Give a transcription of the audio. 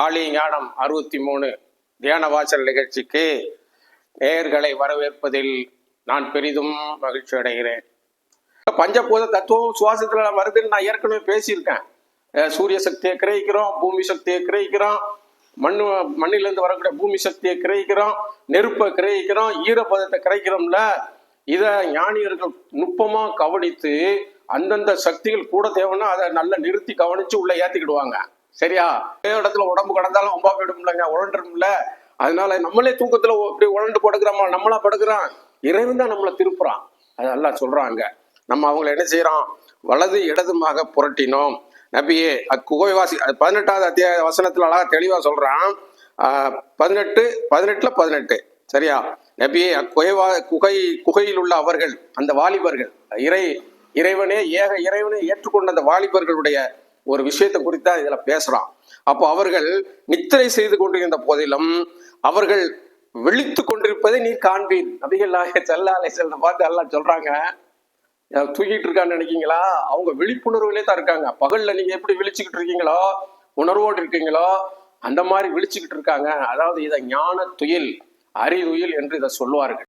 ஆலி ஞானம் 63 தியான வாசல் நிகழ்ச்சிக்கு நேயர்களை வரவேற்பதில் நான் பெரிதும் மகிழ்ச்சி அடைகிறேன். பஞ்சபூத தத்துவம் சுவாசத்துல வருதுன்னு நான் ஏற்கனவே பேசியிருக்கேன். சூரிய சக்தியை கிரகிக்கிறோம், பூமி சக்தியை கிரகிக்கிறோம், மண்ணிலிருந்து வரக்கூடிய பூமி சக்தியை கிரகிக்கிறோம், நெருப்பை கிரகிக்கிறோம், ஈரப்பதத்தை கிரகிக்கிறோம்ல. இதை ஞானியர்கள் நுட்பமா கவனித்து அந்தந்த சக்திகள் கூட தேவைன்னா அதை நல்லா நிறுத்தி கவனிச்சு உள்ள ஏத்திக்கிடுவாங்க. சரியா? இடத்துல உடம்பு கடந்தாலும் ஒம்பா போயிடும்லங்க, உழண்டுரும்ல. அதனால நம்மளே தூக்கத்துல இப்படி உழண்டு படுக்கிறோமா, நம்மளா படுக்கிறோம், இறைவன் தான் நம்மளை திருப்புறான். அதெல்லாம் சொல்றாங்க. நம்ம அவங்களை என்ன செய்யறோம், வலது இடதுமாக புரட்டினோம். நபியே அக்குகைவாசி 18வது அத்தியாய வசனத்துல அழகா தெளிவா சொல்றான். 18 சரியா? நபியே குகையில் உள்ள அவர்கள், அந்த வாலிபர்கள், இறைவனே ஏற்றுக்கொண்ட அந்த வாலிபர்களுடைய ஒரு விஷயத்தை குறித்தா இதுல பேசுறான். அப்போ அவர்கள் நித்திரை செய்து கொண்டிருந்த போதிலும் அவர்கள் விழித்து கொண்டிருப்பதை நீ காண்பீர். நபிகள் செல்ல பார்த்து எல்லாம் சொல்றாங்க, தூக்கிட்டு இருக்கான்னு நினைக்கீங்களா? அவங்க விழிப்புணர்வுலே தான் இருக்காங்க. பகல்ல நீங்க எப்படி விழிச்சுக்கிட்டு இருக்கீங்களோ, உணர்வோடு இருக்கீங்களோ, அந்த மாதிரி விழிச்சுக்கிட்டு இருக்காங்க. அதாவது இதை ஞான துயில், அறிதுயில் என்று இதை சொல்லுவார்கள்.